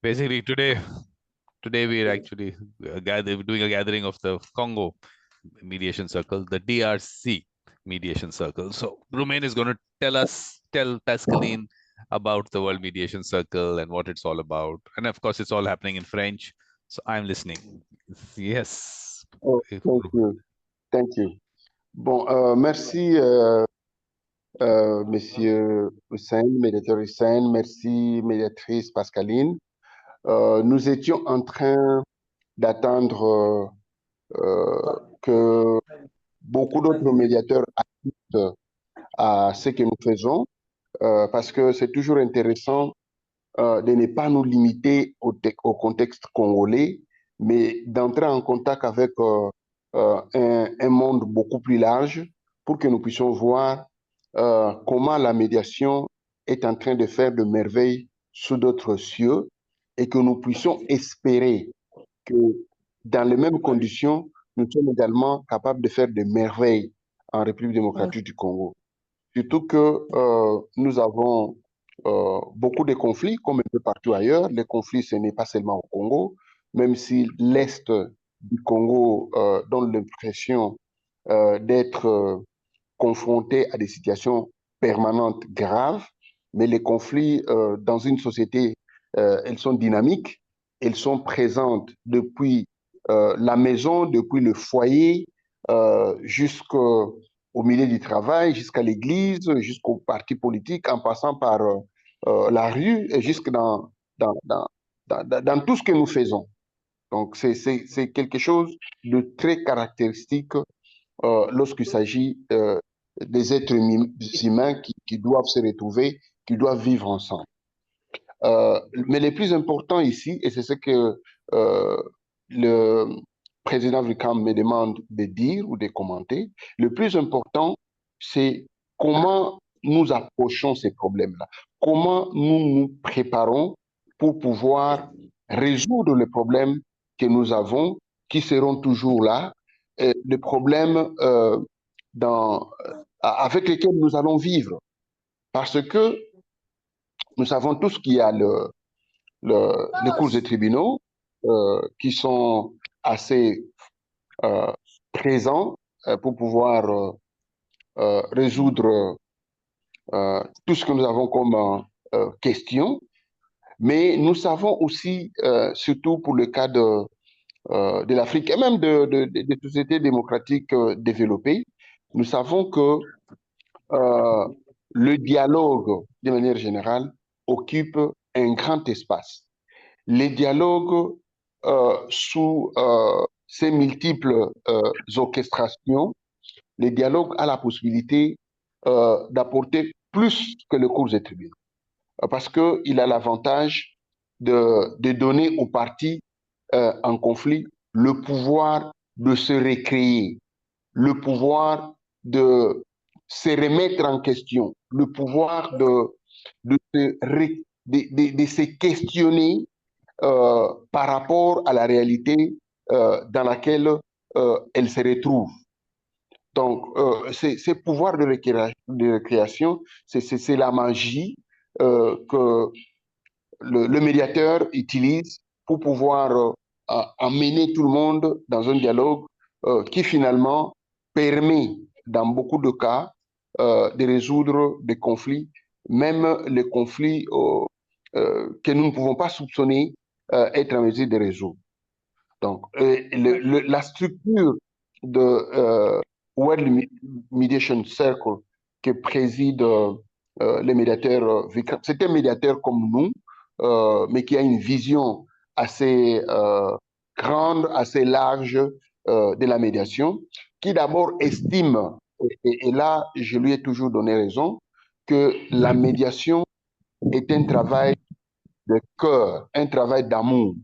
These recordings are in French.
Basically, today we're actually doing a gathering of the Congo mediation circle, the DRC mediation circle. So Rumain is going to tell Pascaline about the World Mediation Circle and what it's all about. And of course, it's all happening in French. So I'm listening. Yes. Oh, thank you. Thank you. Bon, merci, Monsieur Hussein, médiateur Hussein. Merci, médiatrice Pascaline. Nous étions en train d'attendre que beaucoup d'autres médiateurs assistent à ce que nous faisons, parce que c'est toujours intéressant de ne pas nous limiter au contexte congolais, mais d'entrer en contact avec un monde beaucoup plus large pour que nous puissions voir comment la médiation est en train de faire de merveilles sous d'autres cieux et que nous puissions espérer que dans les mêmes conditions, nous sommes également capables de faire des merveilles en République démocratique du Congo. Surtout que nous avons beaucoup de conflits, comme un peu partout ailleurs. Les conflits, ce n'est pas seulement au Congo, même si l'Est du Congo donne l'impression d'être confronté à des situations permanentes graves. Mais les conflits dans une société, elles sont dynamiques, elles sont présentes depuis la maison, depuis le foyer, jusqu'au milieu du travail, jusqu'à l'église, jusqu'au parti politique, en passant par la rue et jusque dans tout ce que nous faisons. Donc, c'est quelque chose de très caractéristique lorsqu'il s'agit des êtres humains qui doivent se retrouver, qui doivent vivre ensemble. Mais le plus important ici, et c'est ce que le président Vicam me demande de dire ou de commenter, le plus important, c'est comment nous approchons ces problèmes-là, comment nous nous préparons pour pouvoir résoudre les problèmes que nous avons, qui seront toujours là, les problèmes avec lesquels nous allons vivre. Parce que nous savons tous qu'il y a les cours des tribunaux qui sont assez présents pour pouvoir résoudre tout ce que nous avons comme question. Mais nous savons aussi, surtout pour le cas de l'Afrique et même des sociétés démocratiques développées, nous savons que le dialogue, de manière générale, occupe un grand espace. Les dialogues sous ces multiples orchestrations, les dialogues a la possibilité d'apporter plus que le cours des tribunaux. Parce qu'il a l'avantage de donner aux partis en conflit le pouvoir de se recréer, le pouvoir de se remettre en question, le pouvoir de se questionner par rapport à la réalité dans laquelle elle se retrouve. Donc, ces pouvoirs de récréation, c'est la magie que le médiateur utilise pour pouvoir amener tout le monde dans un dialogue qui finalement permet, dans beaucoup de cas, de résoudre des conflits, même les conflits que nous ne pouvons pas soupçonner être en mesure de résoudre. Donc, la structure de World Mediation Circle que préside le médiateur Vikram, c'est un médiateur comme nous, mais qui a une vision assez grande, assez large de la médiation, qui d'abord estime, et là je lui ai toujours donné raison, que la médiation est un travail de cœur, un travail d'amour.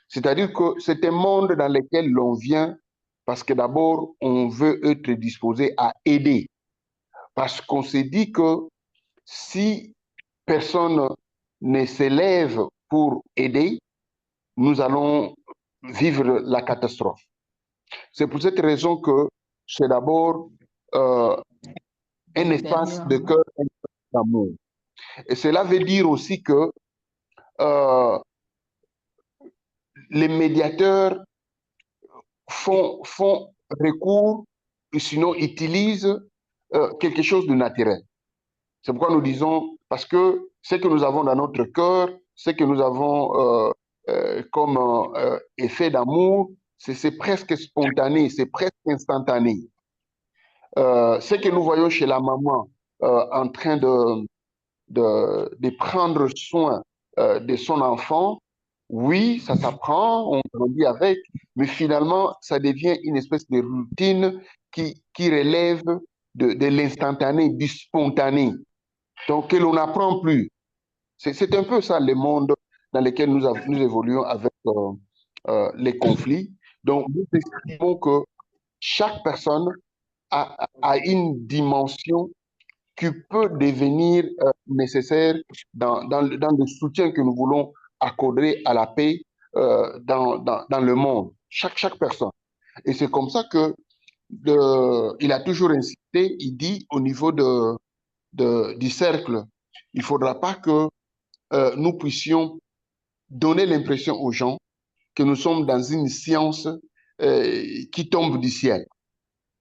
C'est-à-dire que c'est un monde dans lequel l'on vient parce que d'abord, on veut être disposé à aider. Parce qu'on s'est dit que si personne ne s'élève pour aider, nous allons vivre la catastrophe. C'est pour cette raison que c'est d'abord un espace de cœur, un espace d'amour. Et cela veut dire aussi que les médiateurs font recours, ou sinon utilisent quelque chose de naturel. C'est pourquoi nous disons, parce que ce que nous avons dans notre cœur, ce que nous avons comme effet d'amour, c'est presque spontané, c'est presque instantané. Ce que nous voyons chez la maman en train de prendre soin de son enfant, oui, ça s'apprend, on grandit avec, mais finalement, ça devient une espèce de routine qui relève de l'instantané, du spontané, donc que l'on n'apprend plus. C'est un peu ça le monde dans lequel nous évoluons avec les conflits. Donc, nous estimons que chaque personne a une dimension qui peut devenir nécessaire dans le soutien que nous voulons accorder à la paix dans le monde, chaque personne. Et c'est comme ça que il a toujours insisté, il dit au niveau du cercle, il ne faudra pas que nous puissions donner l'impression aux gens que nous sommes dans une science qui tombe du ciel.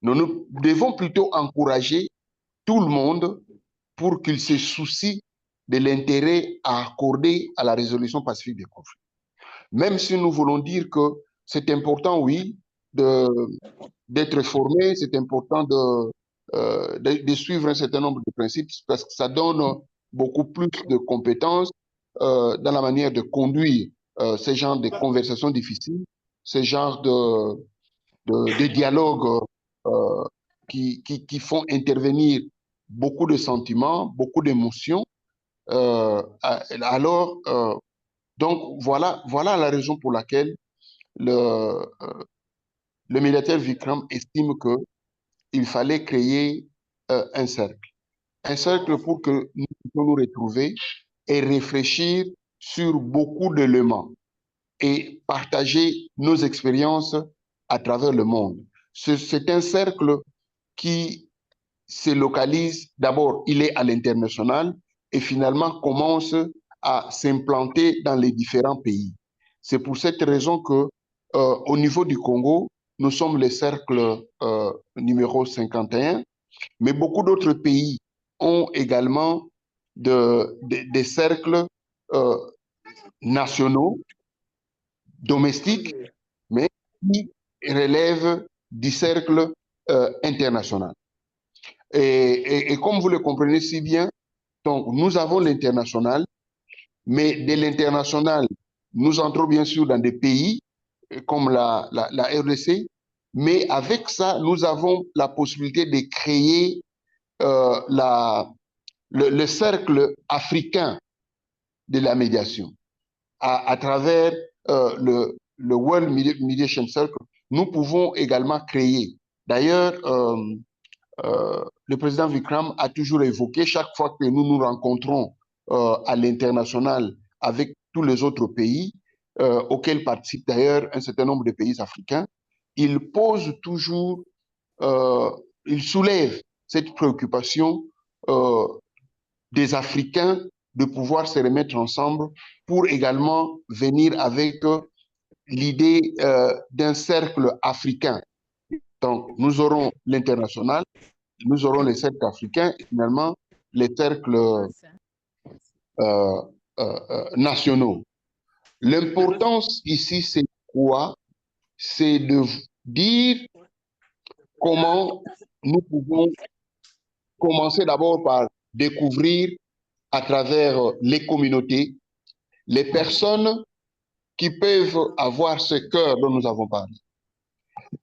Nous devons plutôt encourager tout le monde pour qu'il se soucie de l'intérêt à accorder à la résolution pacifique des conflits. Même si nous voulons dire que c'est important, oui, d'être formé, c'est important de suivre un certain nombre de principes parce que ça donne beaucoup plus de compétences dans la manière de conduire ce genre de conversations difficiles, ce genre de dialogues qui font intervenir beaucoup de sentiments, beaucoup d'émotions. Alors, donc, voilà la raison pour laquelle le médiateur Vikram estime qu'il fallait créer un cercle. Un cercle pour que nous puissions nous retrouver et réfléchir sur beaucoup d'éléments et partager nos expériences à travers le monde. C'est un cercle qui se localise, d'abord, il est à l'international et finalement commence à s'implanter dans les différents pays. C'est pour cette raison que, au niveau du Congo, nous sommes le cercle numéro 51, mais beaucoup d'autres pays ont également des cercles nationaux, domestiques, mais qui relèvent du cercle international. Et comme vous le comprenez si bien, donc nous avons l'international, mais de l'international, nous entrons bien sûr dans des pays comme la RDC, mais avec ça, nous avons la possibilité de créer le cercle africain de la médiation à travers le World Mediation Circle. Nous pouvons également créer. D'ailleurs, le président Vikram a toujours évoqué, chaque fois que nous nous rencontrons à l'international avec tous les autres pays, auxquels participent d'ailleurs un certain nombre de pays africains, il pose toujours, il soulève cette préoccupation des Africains de pouvoir se remettre ensemble pour également venir avec l'idée d'un cercle africain. Donc, nous aurons l'international, nous aurons les cercles africains et finalement les cercles nationaux. L'importance ici, c'est quoi? C'est de dire comment nous pouvons commencer d'abord par découvrir à travers les communautés les personnes qui peuvent avoir ce cœur dont nous avons parlé.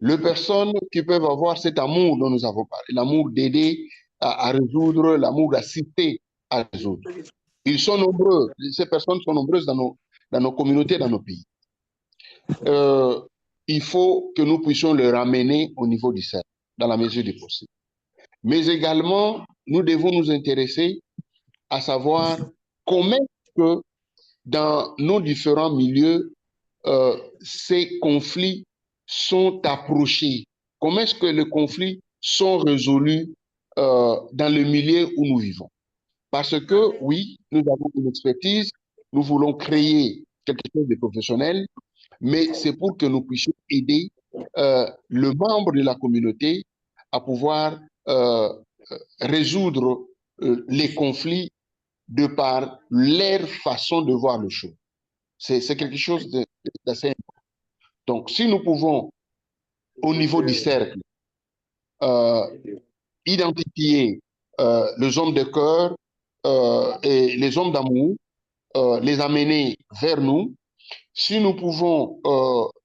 Les personnes qui peuvent avoir cet amour dont nous avons parlé, l'amour d'aider à résoudre, l'amour d'assister à résoudre. Ils sont nombreux, ces personnes sont nombreuses dans nos communautés, dans nos pays. Il faut que nous puissions les ramener au niveau du cercle, dans la mesure du possible. Mais également, nous devons nous intéresser à savoir comment que dans nos différents milieux, ces conflits sont approchés. Comment est-ce que les conflits sont résolus dans le milieu où nous vivons? Parce que, oui, nous avons une expertise, nous voulons créer quelque chose de professionnel, mais c'est pour que nous puissions aider le membre de la communauté à pouvoir résoudre les conflits de par leur façon de voir le choses. C'est quelque chose d'assez important. Donc, si nous pouvons, au niveau du cercle, identifier les hommes de cœur et les hommes d'amour, les amener vers nous, si nous pouvons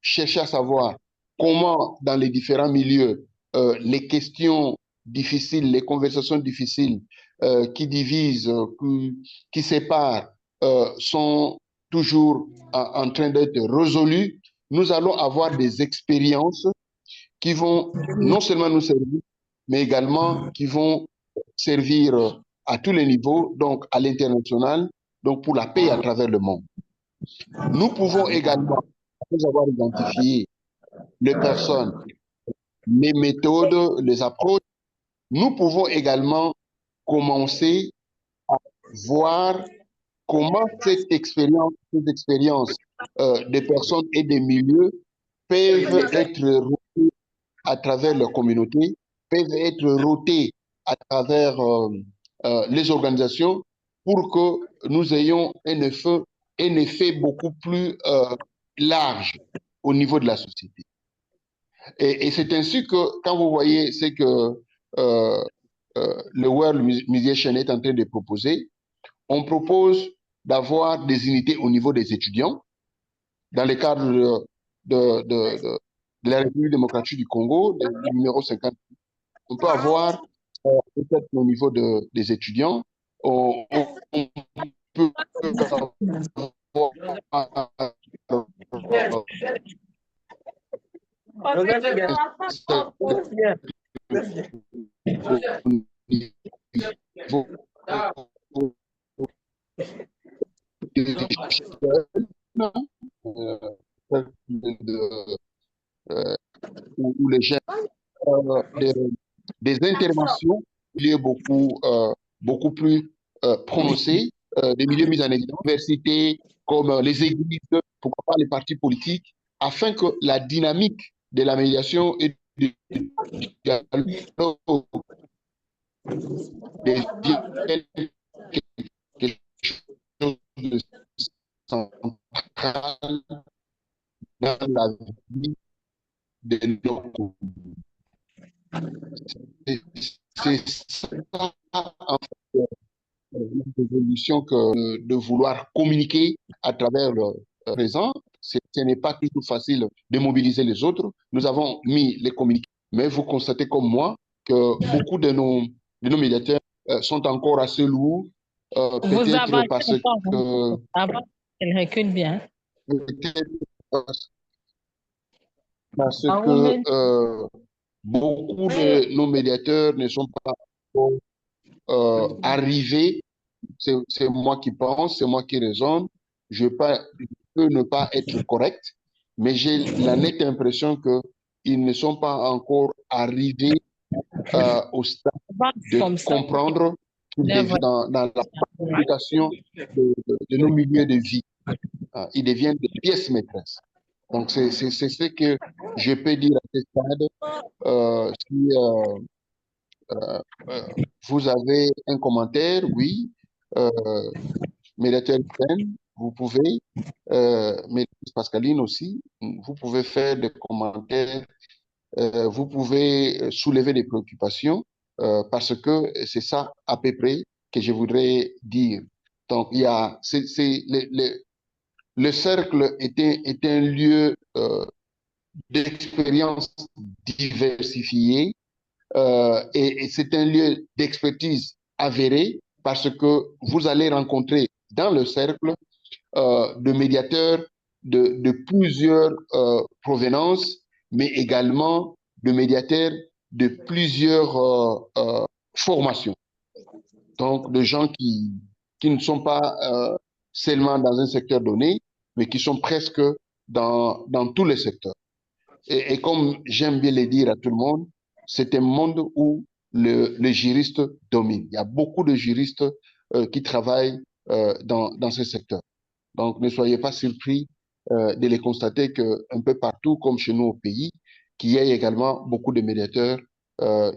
chercher à savoir comment, dans les différents milieux, les questions difficiles, les conversations difficiles qui divisent, qui séparent, sont toujours en train d'être résolues, nous allons avoir des expériences qui vont non seulement nous servir, mais également qui vont servir à tous les niveaux, donc à l'international, donc pour la paix à travers le monde. Nous pouvons également, après avoir identifié les personnes, les méthodes, les approches, nous pouvons également commencer à voir comment ces expériences des personnes et des milieux peuvent être rotées à travers leur communauté, peuvent être rotées à travers les organisations pour que nous ayons un effet beaucoup plus large au niveau de la société. Et c'est ainsi que, quand vous voyez ce que le World Musician est en train de proposer, on propose d'avoir des unités au niveau des étudiants, dans le cadre de la République démocratique du Congo, du numéro 50. On peut avoir, peut-être au niveau des étudiants, on peut avoir où les gens des interventions, milieux beaucoup plus prononcées, des milieux mis en exergue, universités, comme les églises, pourquoi pas les partis politiques, afin que la dynamique de la médiation et du dialogue devienne quelque chose de central dans la vie de nos communautés. C'est ça, en fait, l'évolution que de vouloir communiquer à travers le présent. Ce n'est pas toujours facile de mobiliser les autres. Nous avons mis les communiqués, mais vous constatez comme moi que beaucoup de nos médiateurs sont encore assez lourds, Vous peut-être avancez parce encore, que avant qu'elle recule bien. peut-être parce Ah, que beaucoup de nos médiateurs ne sont pas arrivés. C'est moi qui pense, c'est moi qui raisonne. Je peux ne pas être correct, mais j'ai la nette impression qu'ils ne sont pas encore arrivés au stade de comme ça. comprendre dans la communication de nos milieux de vie. Ils deviennent des pièces maîtresses. Donc, c'est ce que je peux dire à ce stade. Si vous avez un commentaire, oui. Médiateur Ben, vous pouvez, Médiatrice Pascaline aussi, vous pouvez faire des commentaires, vous pouvez soulever des préoccupations, parce que c'est ça à peu près que je voudrais dire. Donc, il y a, le cercle est un lieu d'expérience diversifiée, et c'est un lieu d'expertise avérée parce que vous allez rencontrer dans le cercle de médiateurs de plusieurs provenances, mais également de médiateurs de plusieurs formations. Donc, de gens qui ne sont pas seulement dans un secteur donné, mais qui sont presque dans tous les secteurs. Et comme j'aime bien le dire à tout le monde, c'est un monde où le juriste domine. Il y a beaucoup de juristes qui travaillent dans ce secteur. Donc, ne soyez pas surpris de les constater qu'un peu partout, comme chez nous au pays, qu'il y a également beaucoup de médiateurs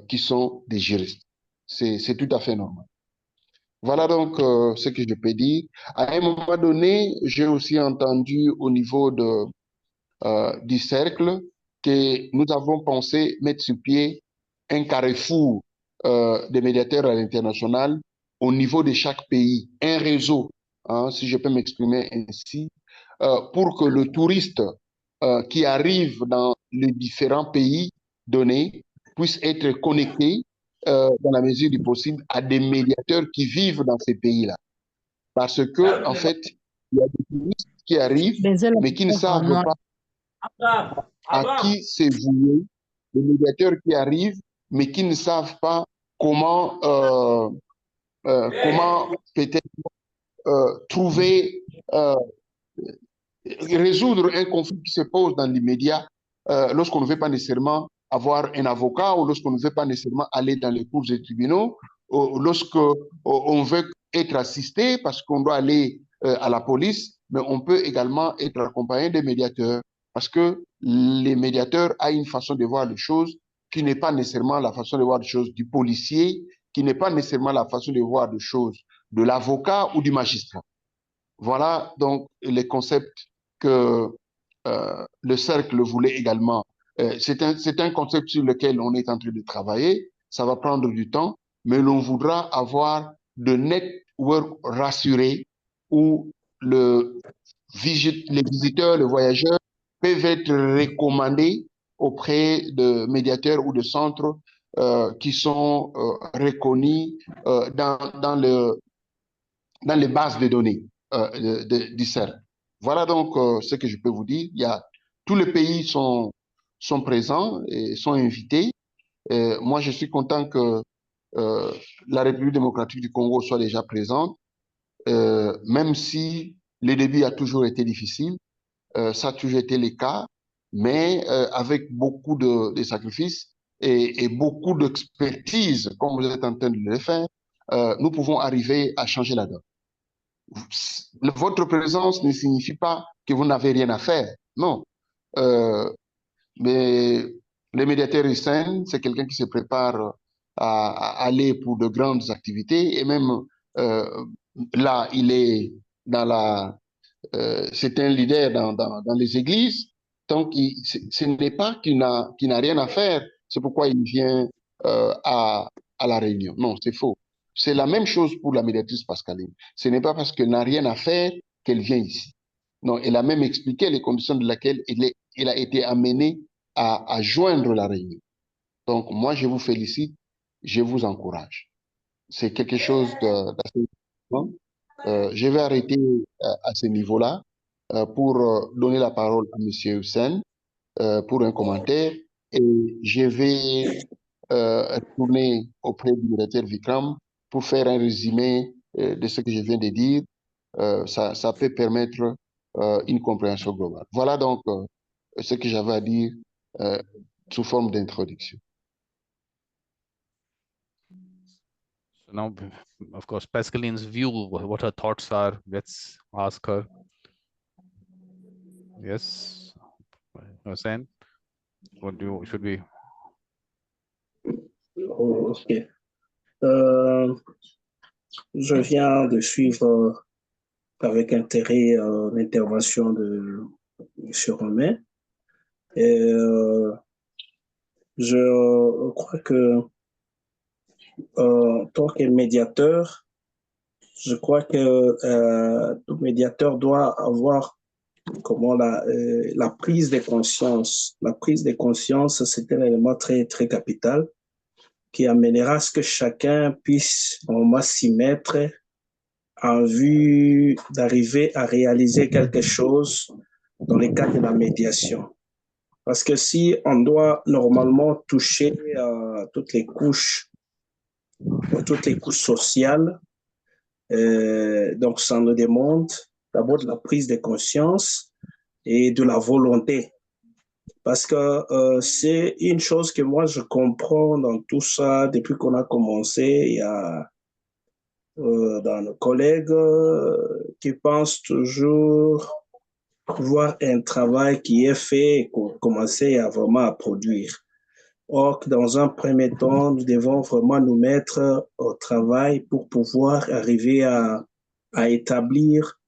qui sont des juristes. C'est tout à fait normal. Voilà donc ce que je peux dire. À un moment donné, j'ai aussi entendu au niveau du cercle que nous avons pensé mettre sur pied un carrefour des médiateurs à l'international au niveau de chaque pays, un réseau, hein, si je peux m'exprimer ainsi, pour que le touriste qui arrive dans les différents pays donnés puisse être connecté dans la mesure du possible à des médiateurs qui vivent dans ces pays-là. Parce que, en fait, il y a des touristes qui arrivent, Désolé. mais qui ne savent pas à qui c'est voué, les médiateurs qui arrivent, mais qui ne savent pas comment, comment peut-être trouver, résoudre un conflit qui se pose dans l'immédiat lorsqu'on ne veut pas nécessairement avoir un avocat ou lorsqu'on ne veut pas nécessairement aller dans les cours des tribunaux, ou lorsque on veut être assisté parce qu'on doit aller à la police, mais on peut également être accompagné des médiateurs parce que les médiateurs ont une façon de voir les choses qui n'est pas nécessairement la façon de voir les choses du policier, qui n'est pas nécessairement la façon de voir les choses de l'avocat ou du magistrat. Voilà donc les concepts que le cercle voulait également. C'est un concept sur lequel on est en train de travailler. Ça va prendre du temps, mais l'on voudra avoir de networks rassurés où les visiteurs, les voyageurs peuvent être recommandés auprès de médiateurs ou de centres qui sont reconnus dans les bases de données du CERN. Voilà donc ce que je peux vous dire. Tous les pays sont présents et sont invités. Moi, je suis content que la République démocratique du Congo soit déjà présente, même si le début a toujours été difficile. Ça a toujours été le cas, mais avec beaucoup de sacrifices et beaucoup d'expertise, comme vous êtes en train de le faire, nous pouvons arriver à changer la donne. Votre présence ne signifie pas que vous n'avez rien à faire. Non. Mais le médiateur USAIN, c'est quelqu'un qui se prépare à aller pour de grandes activités et même là, il est c'est un leader dans les églises. Donc, ce n'est pas qu'il n'a rien à faire. C'est pourquoi il vient à La Réunion. Non, c'est faux. C'est la même chose pour la médiatrice Pascaline. Ce n'est pas parce qu'elle n'a rien à faire qu'elle vient ici. Non, elle a même expliqué les conditions de laquelle elle a été amenée à joindre La Réunion. Donc, moi, je vous félicite, je vous encourage. C'est quelque chose d'assez important. Je vais arrêter à ce niveau-là pour donner la parole à M. Hussein pour un commentaire et je vais retourner auprès du directeur Vikram pour faire un résumé de ce que je viens de dire. Ça peut permettre une compréhension globale. Voilà donc ce que j'avais à dire euh, sous forme d'introduction. So now, of course, Pascaline's view, what her thoughts are, let's ask her. Yes, Hussein, should we? Oh, ok. Je viens de suivre avec intérêt l'intervention de M. Romain. Et je crois que en tant que médiateur, je crois que tout médiateur doit avoir comment la prise de conscience. La prise de conscience, c'est un élément très, très capital qui amènera à ce que chacun puisse au moins s'y mettre en vue d'arriver à réaliser quelque chose dans le cadre de la médiation. Parce que si on doit normalement toucher toutes les couches sociales, donc ça nous demande d'abord de la prise de conscience et de la volonté. Parce que c'est une chose que moi je comprends dans tout ça depuis qu'on a commencé. Il y a dans nos collègues qui pensent toujours voir un travail qui est fait et commencer à vraiment à produire. Or, dans un premier temps, nous devons vraiment nous mettre au travail pour pouvoir arriver à établir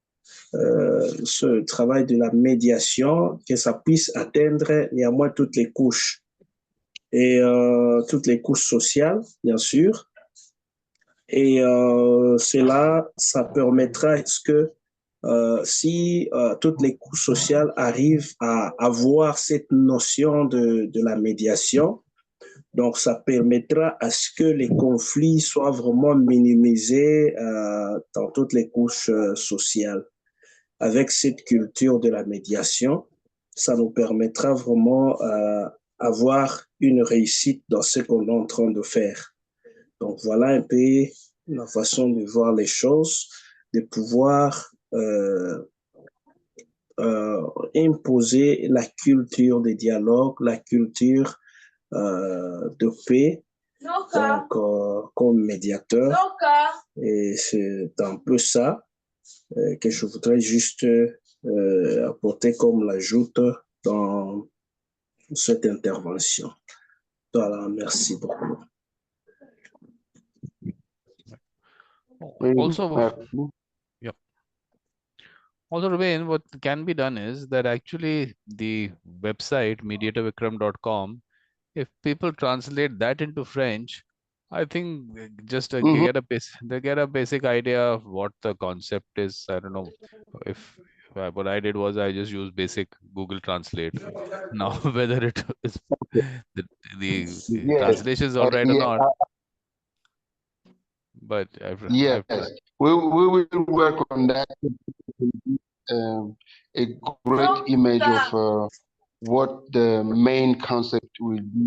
ce travail de la médiation, que ça puisse atteindre néanmoins toutes les couches et toutes les couches sociales, bien sûr. Et cela, ça permettra est-ce que si toutes les couches sociales arrivent à avoir cette notion de la médiation, donc ça permettra à ce que les conflits soient vraiment minimisés dans toutes les couches sociales. Avec cette culture de la médiation, ça nous permettra vraiment d'avoir une réussite dans ce qu'on est en train de faire. Donc voilà un peu la façon de voir les choses, de pouvoir imposer la culture de dialogue, la culture de paix, donc comme médiateur. Et c'est un peu ça que je voudrais juste apporter comme l'ajout dans cette intervention. Voilà, merci beaucoup. Also, yeah. Also, Ruben, what can be done is that actually the website mediatorvikram.com, if people translate that into French, I think just they get a basic idea of what the concept is. I don't know if what I did was I just used basic Google Translate. Now whether it is the translation is all right or not, but yes, we will work on that. A great image of what the main concept will be.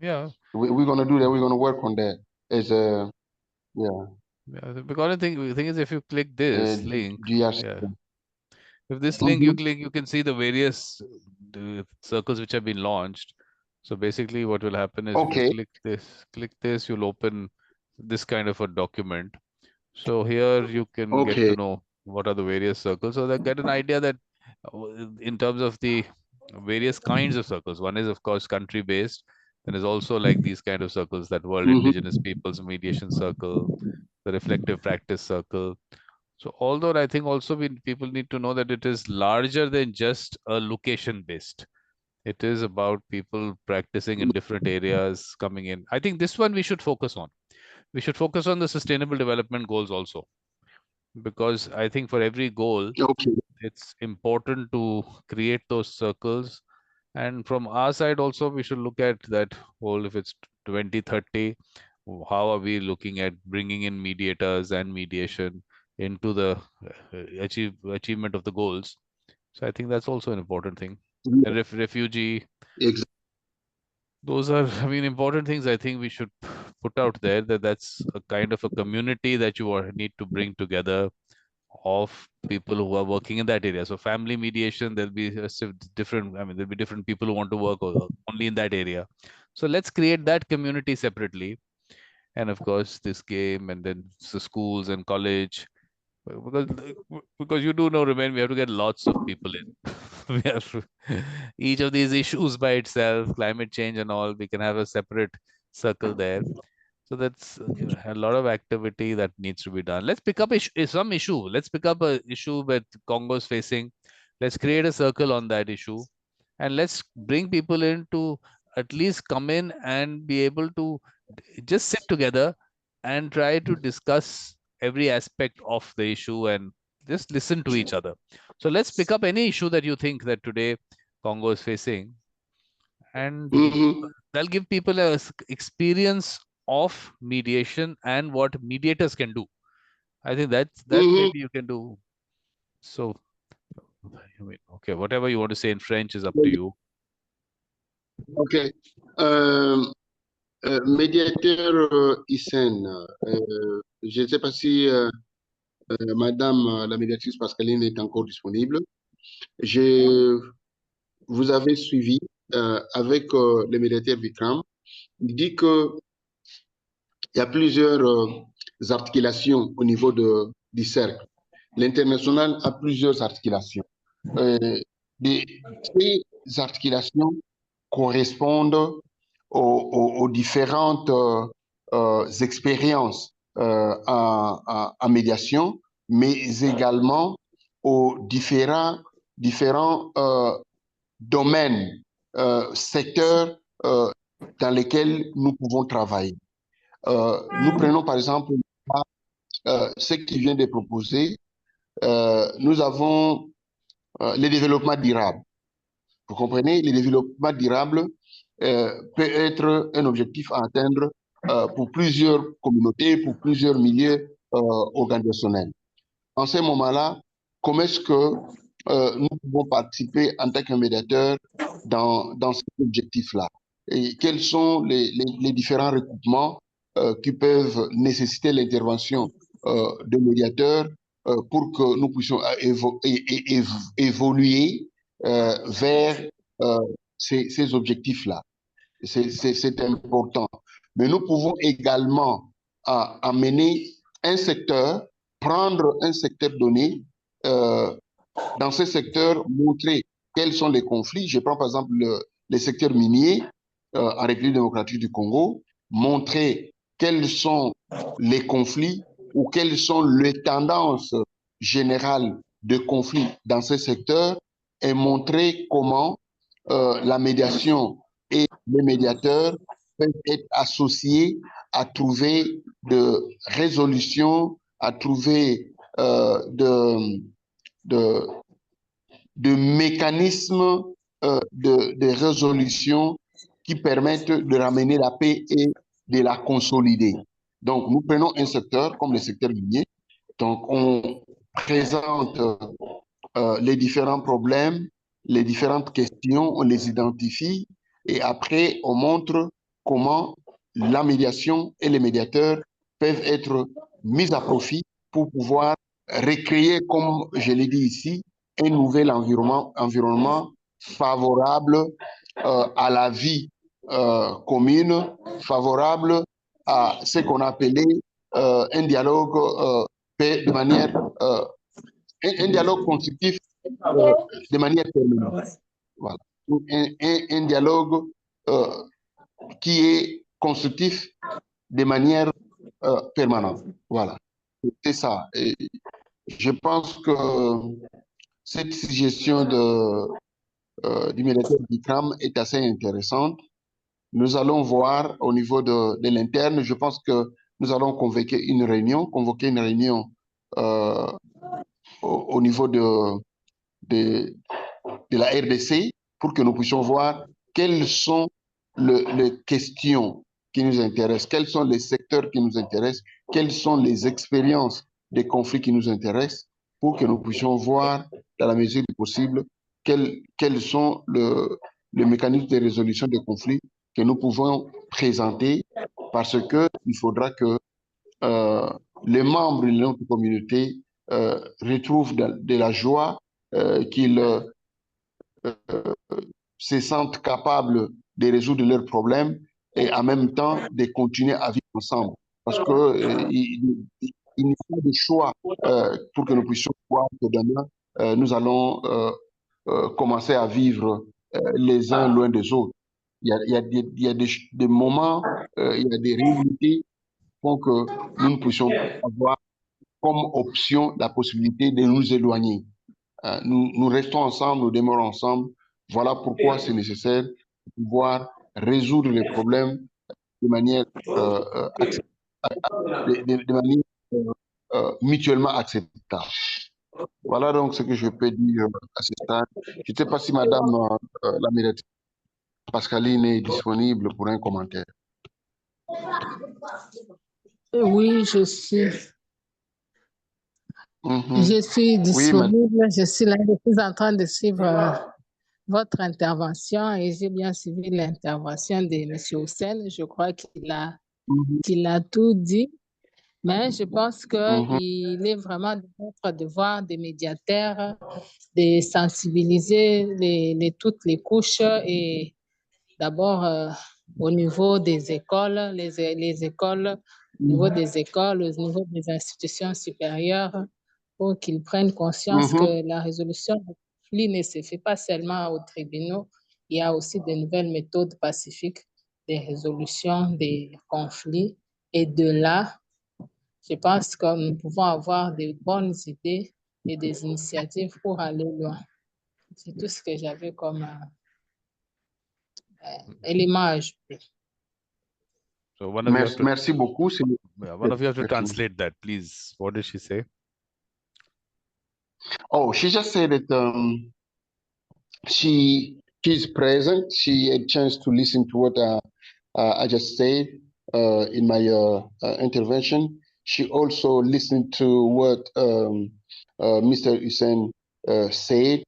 Yeah, we're gonna do that. We're gonna work on that. As a yeah, because the thing is, if you click this link, yeah, if this link you click, you can see the various circles which have been launched. So basically, what will happen is if you click this, you'll open this kind of a document. So here you can get to know what are the various circles, so that get an idea that in terms of the various kinds of circles. One is of course country based. Then there's also like these kind of circles, that World Indigenous Peoples Mediation Circle, the Reflective Practice Circle. So although I think also people need to know that it is larger than just a location based. It is about people practicing in different areas coming in. I think this one we should focus on. We should focus on the sustainable development goals also, because I think for every goal, it's important to create those circles. And from our side also, we should look at that whole, if it's 2030, how are we looking at bringing in mediators and mediation into the achievement of the goals. So I think that's also an important thing. The refugee, those are, I mean, important things I think we should put out there, that's a kind of a community that you need to bring together of people who are working in that area. So family mediation, there'll be different, I mean, there'll be different people who want to work only in that area. So let's create that community separately. And of course, this game, and then the schools and college, because you do know, Ruben, we have to get lots of people in. We have to, each of these issues by itself, climate change and all, we can have a separate circle there. So that's a lot of activity that needs to be done. Let's pick up some issue. Let's pick up an issue that Congo is facing. Let's create a circle on that issue, and let's bring people in to at least come in and be able to just sit together and try to discuss every aspect of the issue and just listen to each other. So let's pick up any issue that you think that today Congo is facing, and that'll give people a experience of mediation and what mediators can do. I think that maybe you can do. So, I mean, okay, whatever you want to say in French is up to you. Okay. Médiateur Hissène, je ne sais pas si Madame la médiatrice Pascaline est encore disponible. Vous avez suivi avec le médiateur Vikram. Il dit que il y a plusieurs articulations au niveau du cercle. L'international a plusieurs articulations. Ces articulations correspondent aux différentes expériences en médiation, mais également aux différents domaines, secteurs dans lesquels nous pouvons travailler. Nous prenons par exemple ce qui vient de proposer. Nous avons le développement durable. Vous comprenez, le développement durable peut être un objectif à atteindre pour plusieurs communautés, pour plusieurs milieux organisationnels. En ce moment-là, comment est-ce que nous pouvons participer en tant que médiateur dans cet objectif-là? Et quels sont les différents recoupements qui peuvent nécessiter l'intervention de médiateurs pour que nous puissions évoluer vers ces objectifs-là. C'est important. Mais nous pouvons également amener un secteur, prendre un secteur donné, dans ce secteur, montrer quels sont les conflits. Je prends par exemple le secteur minier en République démocratique du Congo, montrer quels sont les conflits ou quelles sont les tendances générales de conflits dans ce secteur et montrer comment la médiation et les médiateurs peuvent être associés à trouver de résolutions, à trouver de mécanismes de résolution qui permettent de ramener la paix et de la consolider. Donc, nous prenons un secteur comme le secteur minier. Donc, on présente les différents problèmes, les différentes questions, on les identifie et après, on montre comment la médiation et les médiateurs peuvent être mis à profit pour pouvoir recréer, comme je l'ai dit ici, un nouvel environnement favorable à la vie commune, favorable à ce qu'on appelait un dialogue de manière un dialogue constructif de manière permanente. Voilà. Un dialogue qui est constructif de manière permanente. Voilà. C'est ça. Et je pense que cette suggestion du médiateur Bikram est assez intéressante. Nous allons voir au niveau de l'interne. Je pense que nous allons convoquer une réunion au niveau de la RDC pour que nous puissions voir quelles sont les questions qui nous intéressent, quels sont les secteurs qui nous intéressent, quelles sont les expériences des conflits qui nous intéressent, pour que nous puissions voir, dans la mesure du possible, quels sont les mécanismes de résolution des conflits que nous pouvons présenter, parce qu'il faudra que les membres de notre communauté retrouvent de la joie, qu'ils se sentent capables de résoudre leurs problèmes et en même temps de continuer à vivre ensemble. Parce que il n'y a pas de choix pour que nous puissions voir que demain, nous allons commencer à vivre les uns loin des autres. Il y a des moments, il y a des réalités pour que nous ne puissions avoir comme option la possibilité de nous éloigner. Nous restons ensemble, nous demeurons ensemble. Voilà pourquoi c'est nécessaire de pouvoir résoudre les problèmes de manière, de manière mutuellement acceptable. Voilà donc ce que je peux dire à ce stade. Je ne sais pas si Madame la médiatrice Pascaline est disponible pour un commentaire. Oui, je suis. Je suis disponible, je suis là, je suis en train de suivre votre intervention et j'ai bien suivi l'intervention de M. Hussein. Je crois qu'il a tout dit, mais je pense qu'il est vraiment de notre devoir de médiateur de sensibiliser toutes les couches et d'abord au niveau des écoles, les écoles, au niveau des écoles, au niveau des institutions supérieures, pour qu'ils prennent conscience que la résolution du conflit ne se fait pas seulement aux tribunaux. Il y a aussi de nouvelles méthodes pacifiques de résolution des conflits. Et de là, je pense que nous pouvons avoir de bonnes idées et des initiatives pour aller loin. C'est tout ce que j'avais comme élément à ajouter. So one of you have to, merci beaucoup. one of you have to translate that, please. What did she say? Oh, she just said that she's present. She had a chance to listen to what I just said in my intervention. She also listened to what Mr. Hussein said.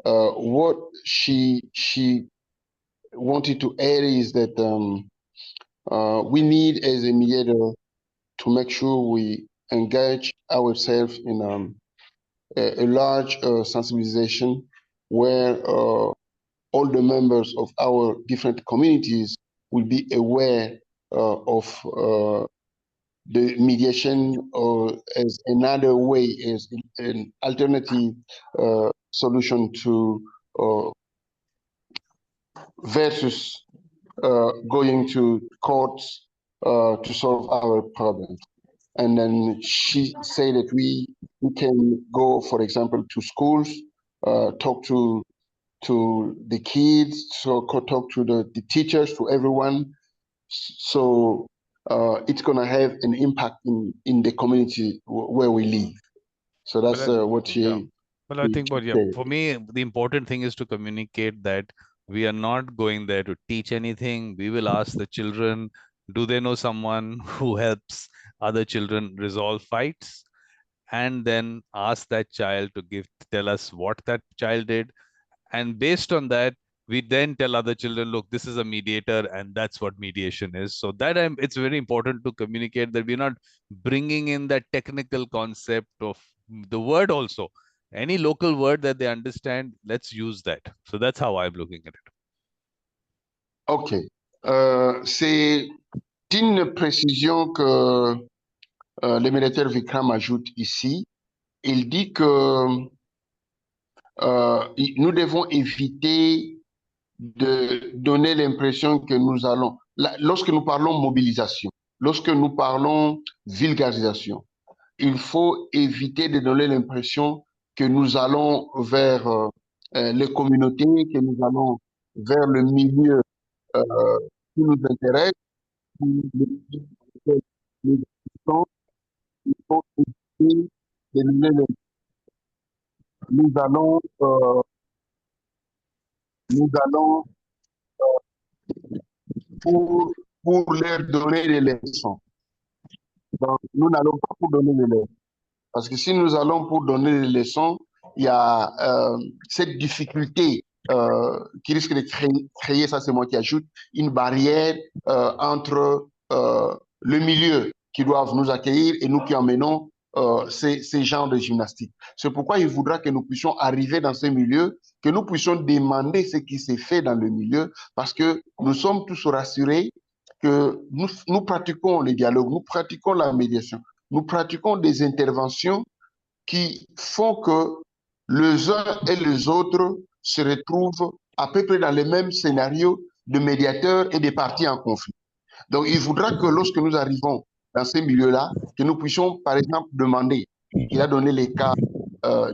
What she wanted to add is that we need, as a mediator, to make sure we engage ourselves in a large sensibilization where all the members of our different communities will be aware of the mediation as another way, as an alternative solution to versus going to courts to solve our problems. And then she said that we can go, for example, to schools, talk to the kids, so talk to the teachers, to everyone. So it's going to have an impact in the community where we live. So that's what she. Yeah. Well, I think, but yeah, for me, the important thing is to communicate that we are not going there to teach anything. We will ask the children, do they know someone who helps other children resolve fights? And then ask that child to tell us what that child did. And based on that, we then tell other children, look, this is a mediator, and that's what mediation is. So that it's very important to communicate that we're not bringing in that technical concept of the word also. Any local word that they understand, let's use that. So that's how I'm looking at it. OK. C'est une précision que le médiateur Vikram ajoute ici. Il dit que nous devons éviter de donner l'impression que nous allons, lorsque nous parlons mobilisation, lorsque nous parlons vulgarisation, il faut éviter de donner l'impression que nous allons vers les communautés, que nous allons vers le milieu qui nous intéresse. Il faut éviter de donner nous allons pour leur donner des leçons. Donc, nous n'allons pas pour donner des leçons. Parce que si nous allons pour donner des leçons, il y a cette difficulté qui risque de créer, ça c'est moi qui ajoute, une barrière entre le milieu qui doivent nous accueillir et nous qui emmenons ces genres de gymnastique. C'est pourquoi il voudra que nous puissions arriver dans ces milieux, que nous puissions demander ce qui s'est fait dans le milieu, parce que nous sommes tous rassurés que nous pratiquons le dialogue, nous pratiquons la médiation, nous pratiquons des interventions qui font que les uns et les autres se retrouvent à peu près dans les mêmes scénarios de médiateurs et de parties en conflit. Donc, il faudra que lorsque nous arrivons dans ces milieux-là, que nous puissions, par exemple, demander, il a donné les cas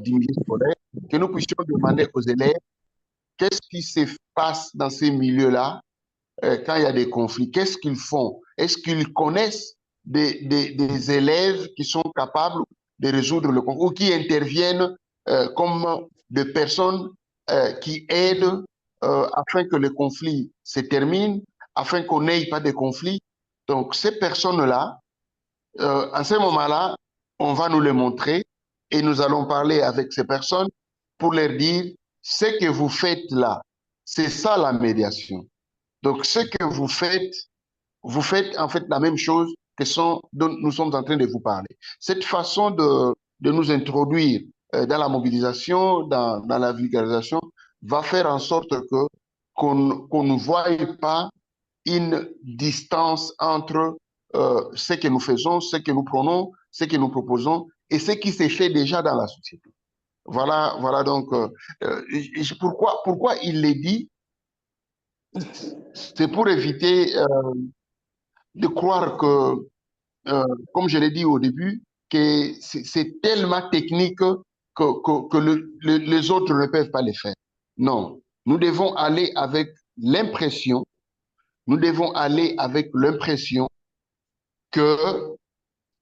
du milieu scolaire, que nous puissions demander aux élèves qu'est-ce qui se passe dans ces milieux-là quand il y a des conflits, qu'est-ce qu'ils font? Est-ce qu'ils connaissent des élèves qui sont capables de résoudre le conflit ou qui interviennent comme des personnes qui aident afin que le conflit se termine, afin qu'on n'ait pas de conflit. Donc, ces personnes-là, à ce moment-là, on va nous les montrer et nous allons parler avec ces personnes pour leur dire ce que vous faites là, c'est ça la médiation. Donc, ce que vous faites en fait la même chose dont nous sommes en train de vous parler. Cette façon de nous introduire dans la mobilisation, dans la vulgarisation, va faire en sorte qu'on ne voie pas une distance entre ce que nous faisons, ce que nous prenons, ce que nous proposons et ce qui se fait déjà dans la société. Voilà donc pourquoi il les dit. C'est pour éviter de croire que, comme je l'ai dit au début, que c'est tellement technique que les autres ne peuvent pas les faire. Non, nous devons aller avec l'impression, que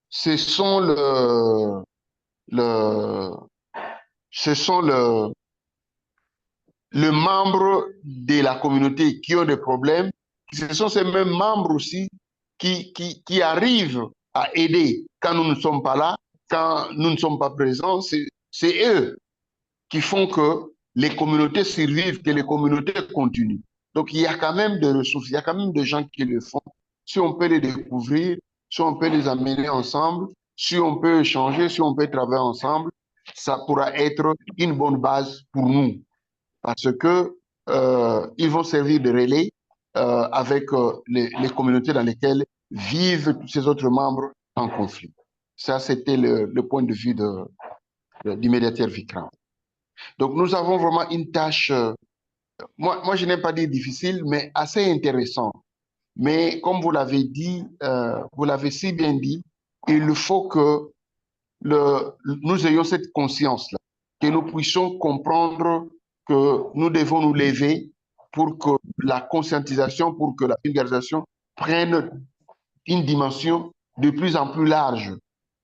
ce sont le membres de la communauté qui ont des problèmes. Ce sont ces mêmes membres aussi qui arrivent à aider quand nous ne sommes pas là, quand nous ne sommes pas présents. C'est eux qui font que les communautés survivent, que les communautés continuent. Donc, il y a quand même des ressources, il y a quand même des gens qui le font. Si on peut les découvrir, si on peut les amener ensemble, si on peut échanger, si on peut travailler ensemble, ça pourra être une bonne base pour nous. Parce que ils vont servir de relais avec les communautés dans lesquelles vivent tous ces autres membres en conflit. Ça, c'était le point de vue du médiateur Vikram. Donc, nous avons vraiment une tâche, moi je n'ai pas dit difficile, mais assez intéressante. Mais comme vous l'avez dit, vous l'avez si bien dit, il faut que nous ayons cette conscience-là, que nous puissions comprendre que nous devons nous lever pour que la conscientisation, pour que la vulgarisation prenne une dimension de plus en plus large,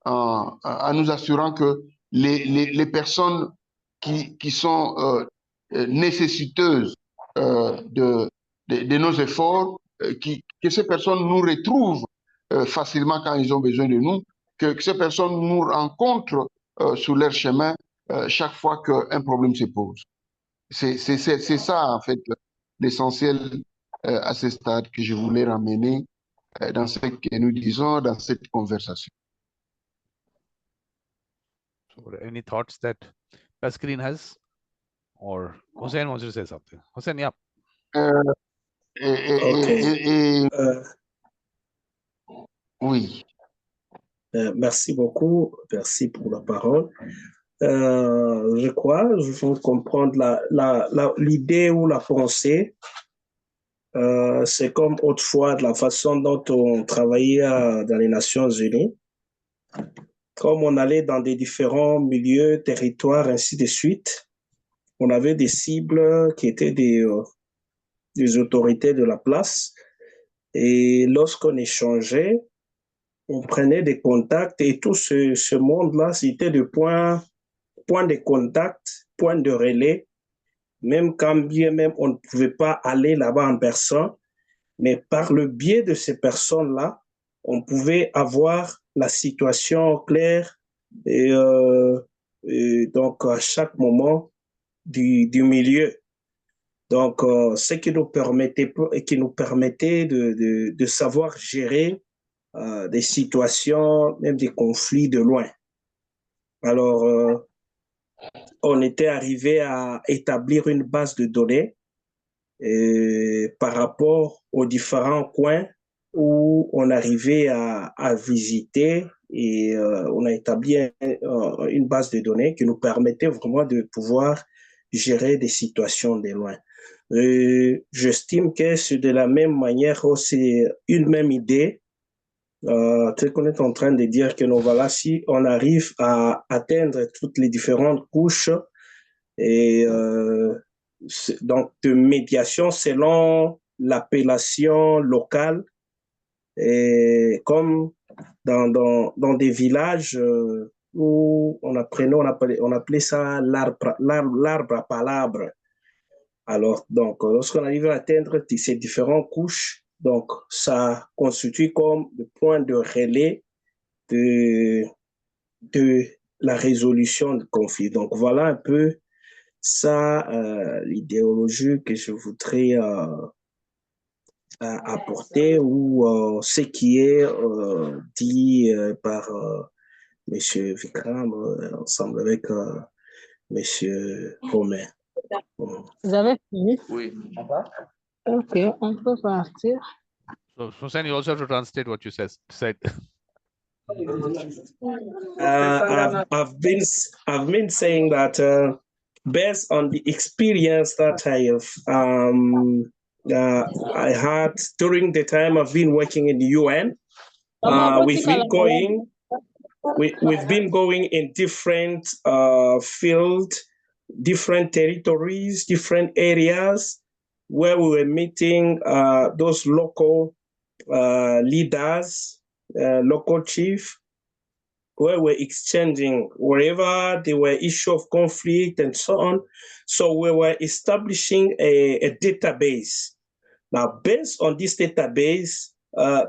en nous assurant que les personnes qui sont nécessiteuses de nos efforts, que ces personnes nous retrouvent facilement quand ils ont besoin de nous, que ces personnes nous rencontrent sur leur chemin chaque fois qu'un problème se pose. C'est ça, en fait, l'essentiel à ce stade que je voulais ramener dans ce que nous disons, dans cette conversation. So, any thoughts that Pascaline has? Or Hussein wants to say something. Hussein, yeah. Oui. Merci beaucoup. Merci pour la parole. Je crois, je veux comprendre l'idée ou la pensée. C'est comme autrefois de la façon dont on travaillait dans les Nations Unies. Comme on allait dans des différents milieux, territoires, ainsi de suite, on avait des cibles qui étaient des autorités de la place. Et lorsqu'on échangeait, on prenait des contacts et tout ce monde-là, c'était de points de contact, points de relais, même quand bien même on ne pouvait pas aller là-bas en personne, mais par le biais de ces personnes-là, on pouvait avoir la situation claire et donc à chaque moment du milieu. Donc, ce qui nous permettait de savoir gérer des situations, même des conflits de loin. Alors, on était arrivé à établir une base de données par rapport aux différents coins où on arrivait à visiter et on a établi une base de données qui nous permettait vraiment de pouvoir gérer des situations de loin. J'estime que c'est de la même manière, c'est une même idée. Ce qu'on est en train de dire que nous voilà, si on arrive à atteindre toutes les différentes couches et donc de médiation selon l'appellation locale, et comme dans des villages où on appelait ça l'arbre à palabres. Alors, donc, lorsqu'on arrive à atteindre ces différentes couches, donc, ça constitue comme le point de relais de la résolution du conflit. Donc, voilà un peu ça, l'idéologie que je voudrais apporter ou ce qui est dit par M. Vikram ensemble avec M. Romain. Vous avez fini? Oui. Ok, on peut partir. So, Hussein, you also have to translate what you said. I've been saying that based on the experience that I had during the time I've been working in the UN, we've been going in different field, different territories, different areas where we were meeting those local leaders, local chief, where we're exchanging wherever there were issue of conflict and so on. So we were establishing a database. Now, based on this database,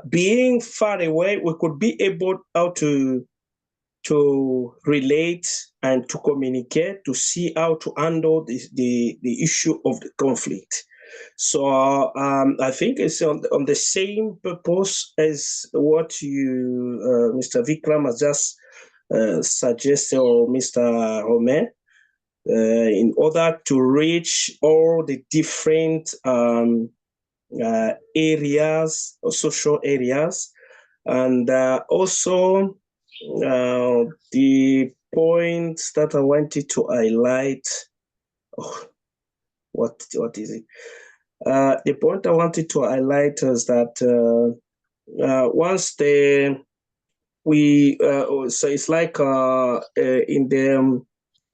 being far away, we could be able how to relate and to communicate, to see how to handle the issue of the conflict. So I think it's on the same purpose as what you, Mr. Vikram, has just suggested, or Mr. Romain, in order to reach all the different areas or social areas. And also the points that I wanted to highlight, what is it? The point I wanted to highlight is that once so it's like in the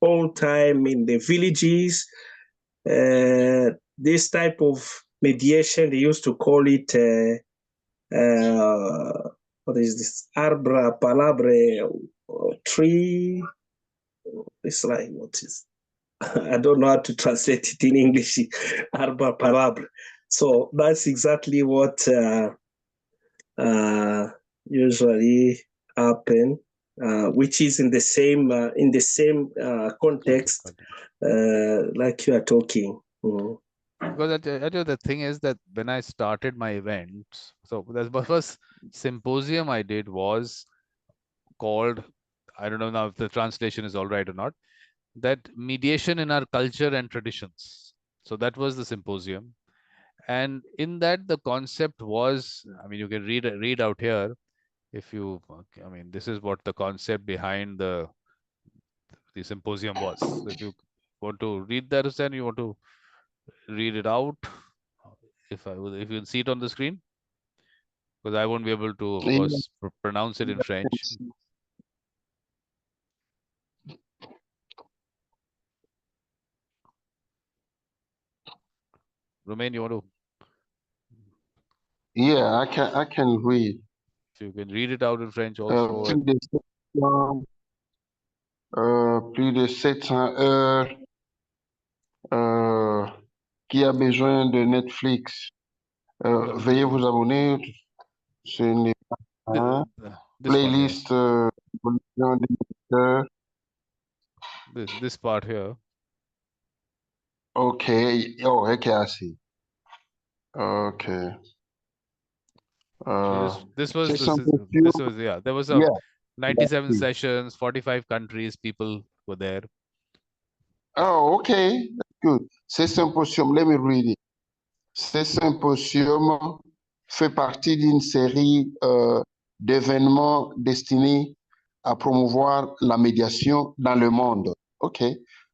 old time in the villages, this type of mediation, they used to call it what is this? Arbra palabre, tree. It's like, what is? I don't know how to translate it in English. Arbra palabre. So that's exactly what usually happen, which is in the same context, like you are talking. Mm. Because the thing is that when I started my events, so the first symposium I did was called, I don't know now if the translation is all right or not, that mediation in our culture and traditions. So that was the symposium. And in that, the concept was, I mean, you can read out here if you, I mean, this is what the concept behind the symposium was. So if you want to read that, then you want to read it out. If you can see it on the screen, because I won't be able to, of course, pronounce it in French. Romain, you want to? Yeah, I can read. So you can read it out in French also. Plus de 700 heures. Qui a besoin de Netflix? Veuillez vous abonner. Ce n'est pas playlist. This part here. Okay. Oh, okay, I see. Okay. This was yeah. There was 97 sessions, 45 countries, people were there. Oh, okay, that's good. Ce symposium, let me read it. Ce symposium fait partie d'une série d'événements destinés à promouvoir la médiation dans le monde. OK.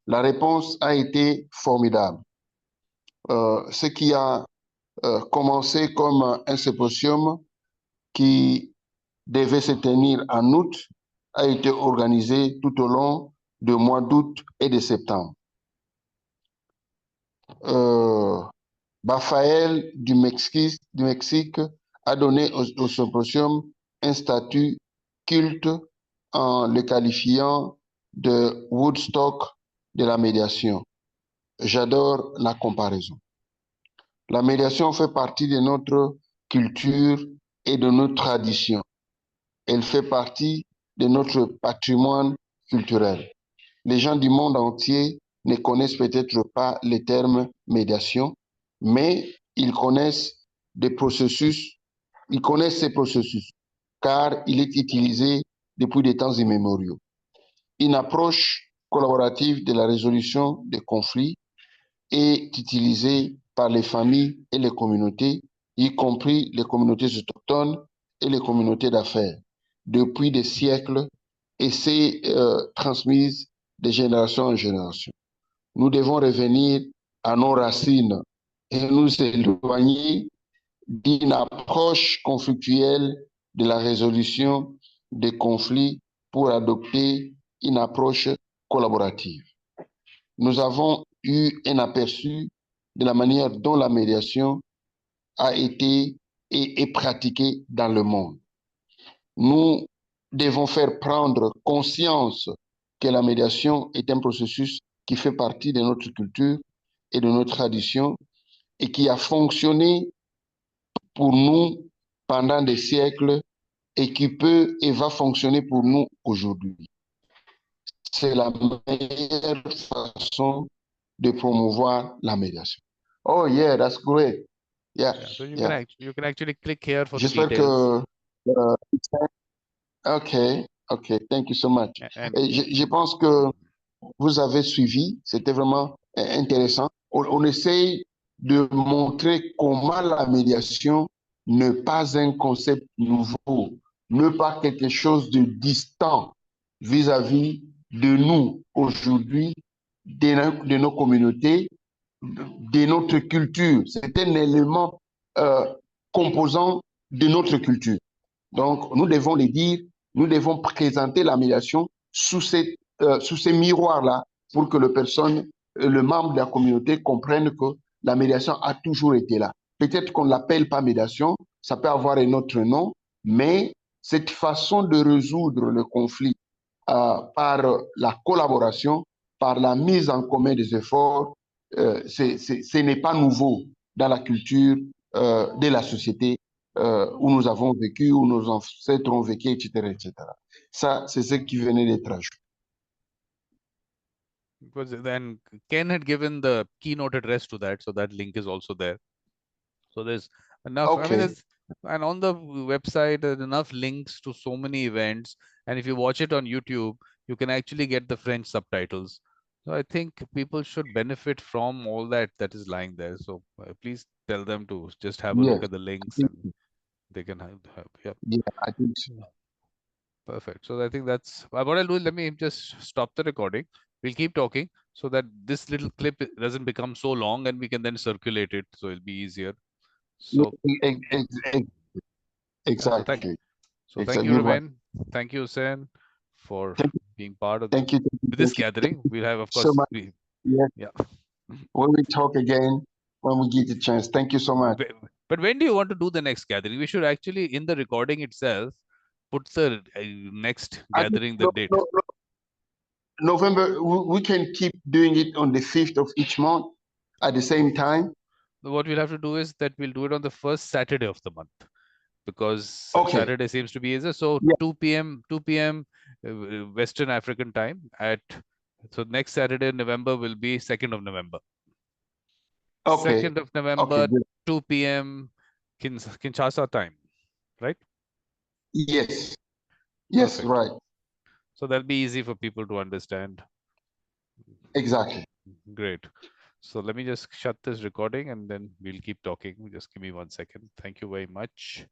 La réponse a été formidable. Ce qui a commencé comme un symposium qui devait se tenir en août a été organisé tout au long du mois d'août et de septembre. Bafael du Mexique a donné au symposium un statut culte en le qualifiant de Woodstock de la médiation. J'adore la comparaison. La médiation fait partie de notre culture et de nos traditions. Elle fait partie de notre patrimoine culturel. Les gens du monde entier ne connaissent peut-être pas le terme médiation, mais ils connaissent ces processus, car il est utilisé depuis des temps immémoriaux. Une approche collaborative de la résolution des conflits est utilisée par les familles et les communautés, y compris les communautés autochtones et les communautés d'affaires. depuis des siècles et s'est transmise de génération en génération. Nous devons revenir à nos racines et nous éloigner d'une approche conflictuelle de la résolution des conflits pour adopter une approche collaborative. Nous avons eu un aperçu de la manière dont la médiation a été et est pratiquée dans le monde. Nous devons faire prendre conscience que la médiation est un processus qui fait partie de notre culture et de notre tradition et qui a fonctionné pour nous pendant des siècles et qui peut et va fonctionner pour nous aujourd'hui. C'est la meilleure façon de promouvoir la médiation. Oh yeah, that's great. Yeah, Yeah, so yeah. you can actually click here for the J'espère details. que OK, OK, thank you so much. And Et je pense que vous avez suivi, c'était vraiment intéressant. On essaye de montrer comment la médiation n'est pas un concept nouveau, n'est pas quelque chose de distant vis-à-vis de nous aujourd'hui, de nos communautés, de notre culture. C'est un élément composant de notre culture. Donc, nous devons le dire, nous devons présenter la médiation sous ces miroirs-là pour que le membre de la communauté comprenne que la médiation a toujours été là. Peut-être qu'on ne l'appelle pas médiation, ça peut avoir un autre nom, mais cette façon de résoudre le conflit par la collaboration, par la mise en commun des efforts, ce n'est pas nouveau dans la culture de la société où nous avons vécu, où nos ancêtres ont vécu, etc., etc. Ça, c'est ce qui venait d'être ajouté. because then Ken had given the keynote address to that, so that link is also there. So there's enough. I mean, Okay. and on the website, there's enough links to so many events. And if you watch it on YouTube, you can actually get the French subtitles. So I think people should benefit from all that is lying there. So please tell them to just have a Yes, look at the links and they can have yeah. yeah, I think so. Perfect. So I think that's what I'll do. Let me just stop the recording. We'll keep talking so that this little clip doesn't become so long and we can then circulate it. So it'll be easier. So Exactly. So thank you, Romain. Thank you, Hussein, for being part of this gathering. We'll have, of course, so much. Yeah. When we talk again, when we get the chance. Thank you so much. But when do you want to do the next gathering? We should actually, in the recording itself, put the next gathering, the date. November, we can keep doing it on the 5th of each month at the same time. What we'll have to do is that we'll do it on the first Saturday of the month, because Saturday seems to be easier. So 2 p.m. Western African time so next Saturday in November will be 2nd of November. 2nd of November, 2 p.m. Kinshasa time, right? Yes. Yes, perfect. Right. So that'll be easy for people to understand. Exactly. Great. So let me just shut this recording and then we'll keep talking. Just give me 1 second. Thank you very much.